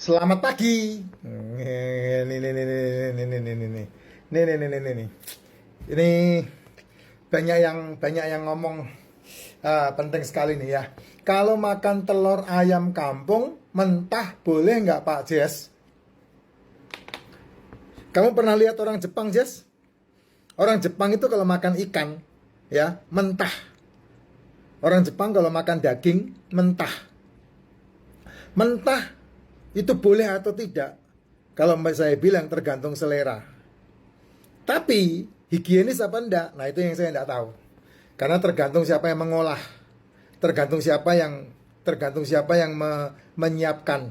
Selamat pagi. Ini. Ini banyak yang ngomong penting sekali nih ya. Kalau makan telur ayam kampung mentah boleh nggak Pak Jess? Kamu pernah lihat orang Jepang, Jess? Orang Jepang itu kalau makan ikan ya mentah. Orang Jepang kalau makan daging mentah. Mentah itu boleh atau tidak? Kalau saya bilang tergantung selera. Tapi higienis apa enggak? Nah itu yang saya enggak tahu. Karena tergantung siapa yang mengolah. Tergantung siapa yang menyiapkan.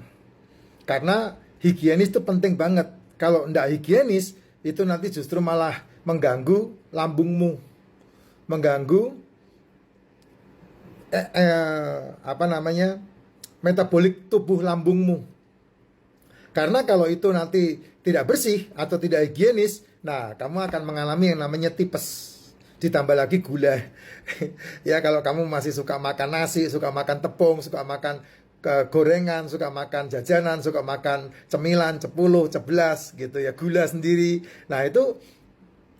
Karena higienis itu penting banget. Kalau enggak higienis itu nanti justru malah mengganggu lambungmu. Mengganggu metabolik tubuh lambungmu. Karena kalau itu nanti tidak bersih atau tidak higienis, nah kamu akan mengalami yang namanya tipes. Ditambah lagi gula. Ya kalau kamu masih suka makan nasi, suka makan tepung, suka makan gorengan, suka makan jajanan, suka makan cemilan, cepuluh, ceblas gitu ya, gula sendiri. Nah itu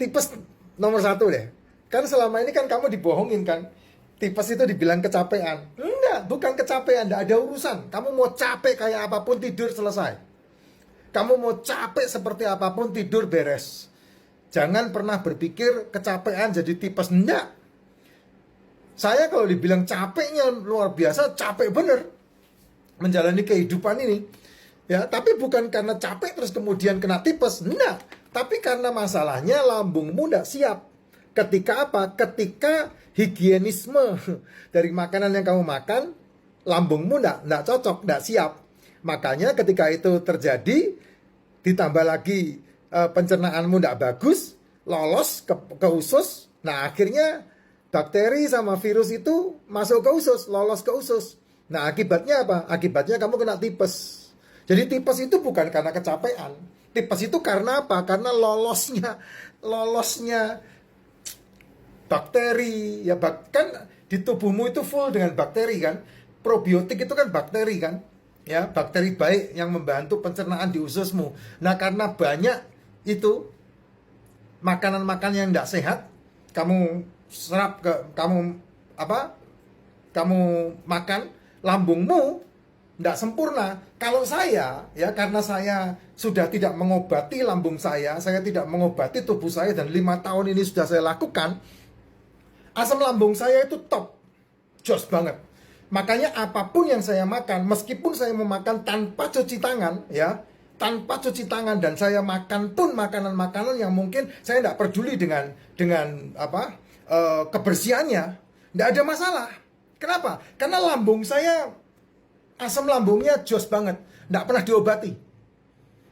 tipes nomor 1 deh. Kan selama ini kan kamu dibohongin kan. Tipes itu dibilang kecapean. Enggak, bukan kecapean, enggak ada urusan. Kamu mau capek kayak apapun tidur selesai. Kamu mau capek seperti apapun tidur beres. Jangan pernah berpikir kecapean jadi tipes. Enggak. Saya kalau dibilang capeknya luar biasa, capek bener menjalani kehidupan ini. Ya, tapi bukan karena capek terus kemudian kena tipes. Enggak. Tapi karena masalahnya lambungmu enggak siap. Ketika apa? Ketika higienisme dari makanan yang kamu makan, lambungmu enggak cocok, enggak siap. Makanya ketika itu terjadi, ditambah lagi pencernaanmu enggak bagus, lolos ke usus. Nah akhirnya bakteri sama virus itu masuk ke usus, lolos ke usus. Nah akibatnya apa? Akibatnya kamu kena tipes. Jadi tipes itu bukan karena kecapean. Tipes itu karena apa? Karena lolosnya bakteri. Ya bahkan di tubuhmu itu full dengan bakteri kan. Probiotik itu kan bakteri kan. Ya, bakteri baik yang membantu pencernaan di ususmu. Nah, karena banyak itu makanan-makanan yang tidak sehat, kamu serap kamu makan, lambungmu tidak sempurna. Kalau saya, ya karena saya sudah tidak mengobati lambung saya tidak mengobati tubuh saya dan 5 tahun ini sudah saya lakukan, asam lambung saya itu top, jos banget. Makanya apapun yang saya makan, meskipun saya memakan tanpa cuci tangan, ya, tanpa cuci tangan dan saya makan pun makanan-makanan yang mungkin saya tidak peduli dengan kebersihannya, tidak ada masalah. Kenapa? Karena lambung saya, asam lambungnya jos banget, tidak pernah diobati.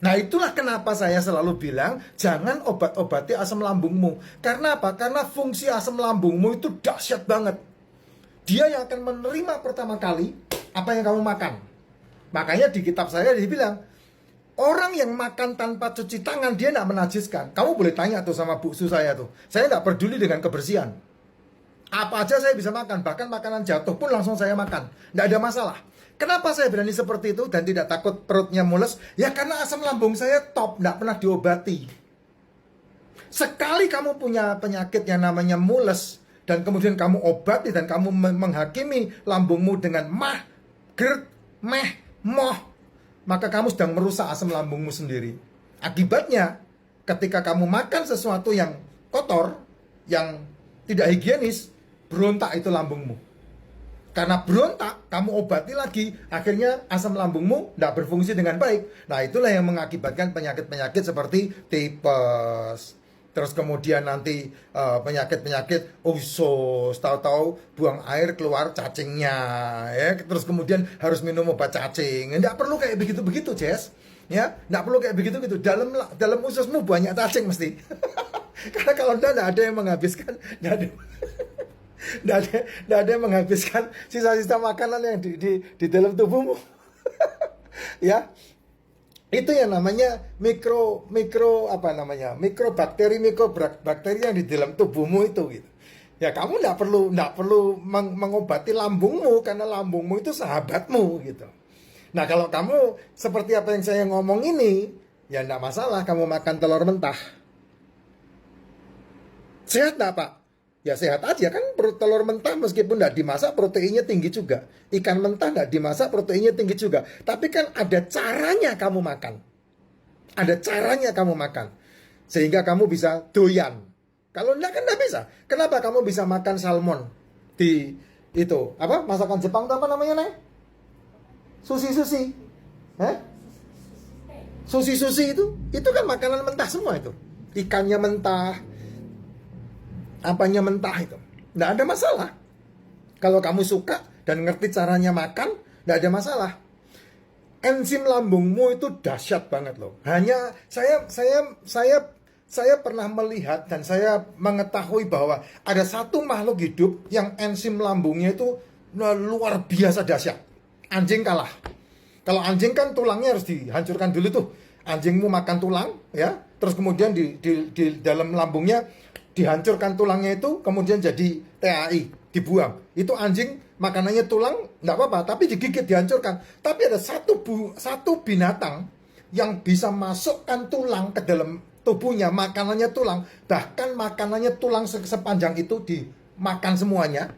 Nah itulah kenapa saya selalu bilang jangan obat-obati asam lambungmu. Karena apa? Karena fungsi asam lambungmu itu dahsyat banget. Dia yang akan menerima pertama kali apa yang kamu makan. Makanya di kitab saya dibilang, orang yang makan tanpa cuci tangan dia tidak menajiskan. Kamu boleh tanya tuh sama buksu saya tuh. Saya tidak peduli dengan kebersihan. Apa aja saya bisa makan. Bahkan makanan jatuh pun langsung saya makan. Tidak ada masalah. Kenapa saya berani seperti itu dan tidak takut perutnya mules? Ya karena asam lambung saya top, tidak pernah diobati. Sekali kamu punya penyakit yang namanya mules, dan kemudian kamu obati dan kamu menghakimi lambungmu dengan moh, maka kamu sedang merusak asam lambungmu sendiri. Akibatnya, ketika kamu makan sesuatu yang kotor, yang tidak higienis, berontak itu lambungmu. Karena berontak, kamu obati lagi, akhirnya asam lambungmu tidak berfungsi dengan baik. Nah itulah yang mengakibatkan penyakit-penyakit seperti tipes. Terus kemudian nanti penyakit-penyakit usus, tahu-tahu buang air keluar cacingnya, ya. Terus kemudian harus minum obat cacing. Nggak perlu kayak begitu-begitu, Jess. Ya, nggak perlu kayak begitu-begitu. Dalam ususmu banyak cacing mesti. Karena kalau nggak ada yang menghabiskan, nggak ada yang menghabiskan sisa-sisa makanan yang di dalam tubuhmu. Ya. Itu yang namanya mikrobakteri yang di dalam tubuhmu itu gitu. Ya kamu nggak perlu mengobati lambungmu karena lambungmu itu sahabatmu gitu. Nah, kalau kamu seperti apa yang saya ngomong ini, ya enggak masalah kamu makan telur mentah. Sehat enggak, Pak? Ya sehat aja kan, telur mentah meskipun enggak dimasak proteinnya tinggi juga. Ikan mentah enggak dimasak proteinnya tinggi juga. Tapi kan ada caranya kamu makan. Ada caranya kamu makan. Sehingga kamu bisa doyan. Kalau enggak kan enggak bisa. Kenapa kamu bisa makan salmon di itu apa masakan Jepang itu apa namanya, Nek? Sushi. Sushi itu kan makanan mentah semua itu. Ikannya mentah, apanya mentah itu. Nggak ada masalah. Kalau kamu suka dan ngerti caranya makan, nggak ada masalah. Enzim lambungmu itu dahsyat banget loh. Hanya saya pernah melihat dan saya mengetahui bahwa ada satu makhluk hidup yang enzim lambungnya itu luar biasa dahsyat. Anjing kalah. Kalau anjing kan tulangnya harus dihancurkan dulu tuh. Anjingmu makan tulang, ya, terus kemudian di dalam lambungnya dihancurkan tulangnya itu, kemudian jadi TAI, dibuang. Itu anjing makanannya tulang, nggak apa-apa, tapi digigit, dihancurkan. Tapi ada satu binatang yang bisa masukkan tulang ke dalam tubuhnya, makanannya tulang, bahkan makanannya tulang sepanjang itu dimakan semuanya.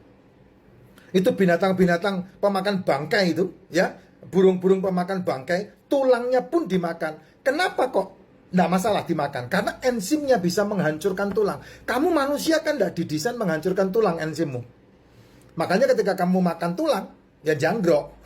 Itu binatang-binatang pemakan bangkai itu, ya, burung-burung pemakan bangkai, tulangnya pun dimakan. Kenapa kok nggak masalah dimakan? Karena enzimnya bisa menghancurkan tulang. Kamu manusia kan nggak didesain menghancurkan tulang enzimmu. Makanya ketika kamu makan tulang, ya janggrok.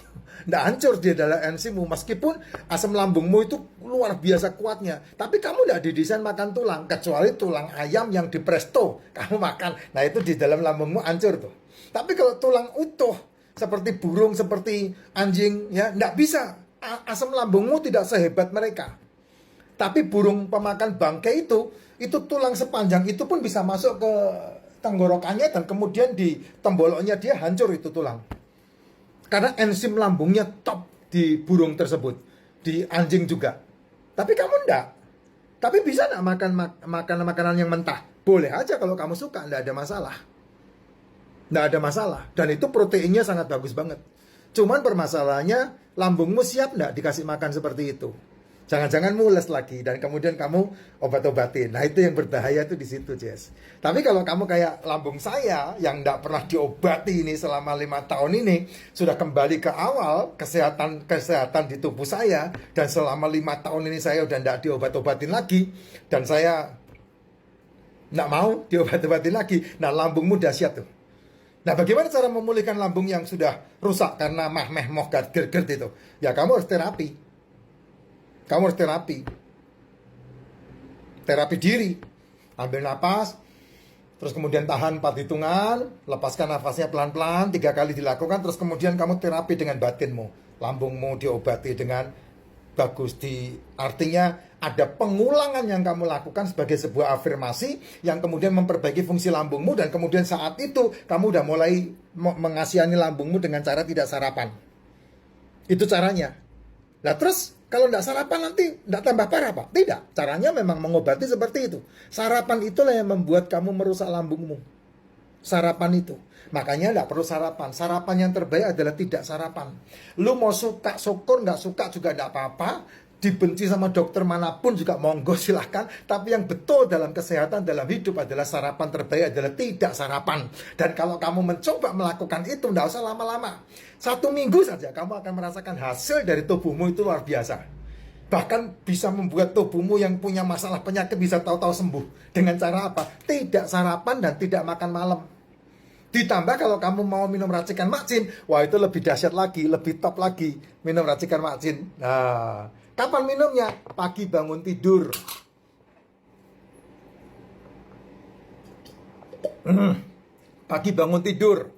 Nggak hancur dia dalam enzimmu. Meskipun asam lambungmu itu luar biasa kuatnya. Tapi kamu nggak didesain makan tulang. Kecuali tulang ayam yang di presto. Kamu makan. Nah itu di dalam lambungmu hancur tuh. Tapi kalau tulang utuh, seperti burung, seperti anjing, ya nggak bisa. Asam lambungmu tidak sehebat mereka. Tapi burung pemakan bangkai itu tulang sepanjang itu pun bisa masuk ke tenggorokannya dan kemudian di temboloknya dia hancur itu tulang. Karena enzim lambungnya top di burung tersebut, di anjing juga. Tapi kamu enggak. Tapi bisa enggak makan makanan yang mentah? Boleh aja kalau kamu suka, enggak ada masalah. Enggak ada masalah. Dan itu proteinnya sangat bagus banget. Cuman permasalahannya, lambungmu siap enggak dikasih makan seperti itu? Jangan-jangan mules lagi dan kemudian kamu obat-obatin. Nah itu yang berbahaya tuh di situ, Jess. Tapi kalau kamu kayak lambung saya yang tidak pernah diobati ini selama 5 tahun ini, sudah kembali ke awal kesehatan di tubuh saya, dan selama 5 tahun ini saya udah tidak diobat-obatin lagi, dan saya tidak mau diobat-obatin lagi. Nah lambungmu dahsyat tuh. Nah bagaimana cara memulihkan lambung yang sudah rusak karena moh gerd itu? Ya kamu harus terapi. Kamu harus terapi diri. Ambil napas, terus kemudian tahan 4 hitungan, lepaskan nafasnya pelan-pelan 3 kali dilakukan, terus kemudian kamu terapi dengan batinmu. Lambungmu diobati dengan bagus. Artinya ada pengulangan yang kamu lakukan sebagai sebuah afirmasi yang kemudian memperbaiki fungsi lambungmu, dan kemudian saat itu kamu udah mulai mengasihani lambungmu dengan cara tidak sarapan. Itu caranya. Nah terus kalau tidak sarapan nanti tidak tambah parah, Pak? Tidak, caranya memang mengobati seperti itu. Sarapan itulah yang membuat kamu merusak lambungmu. Sarapan itu. Makanya tidak perlu sarapan. Sarapan yang terbaik adalah tidak sarapan. Lu mau suka syukur, nggak suka juga tidak apa-apa. Dibenci sama dokter manapun juga monggo silahkan. Tapi yang betul dalam kesehatan, dalam hidup adalah sarapan terbaik adalah tidak sarapan. Dan kalau kamu mencoba melakukan itu, tidak usah lama-lama. 1 minggu saja kamu akan merasakan hasil dari tubuhmu itu luar biasa. Bahkan bisa membuat tubuhmu yang punya masalah penyakit bisa tahu-tahu sembuh. Dengan cara apa? Tidak sarapan dan tidak makan malam. Ditambah kalau kamu mau minum racikan makcin, wah itu lebih dahsyat lagi, lebih top lagi minum racikan makcin. Nah, kapan minumnya? Pagi bangun tidur. Pagi bangun tidur,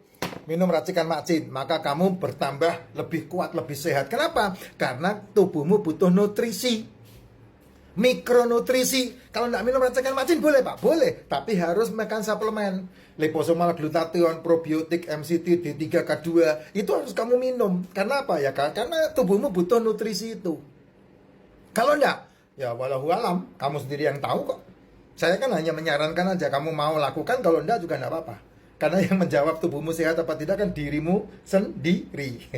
minum racikan makcin, maka kamu bertambah lebih kuat, lebih sehat. Kenapa? Karena tubuhmu butuh nutrisi, mikronutrisi. Kalau tidak minum racikan makcin boleh, Pak? Boleh, tapi harus makan suplemen. Liposomal glutathione, probiotik, MCT, D3K2, itu harus kamu minum. Karena apa ya? Karena tubuhmu butuh nutrisi itu. Kalau enggak, ya walau alam, kamu sendiri yang tahu kok. Saya kan hanya menyarankan aja, kamu mau lakukan, kalau enggak juga enggak apa-apa. Karena yang menjawab tubuhmu sehat apa tidak kan dirimu sendiri.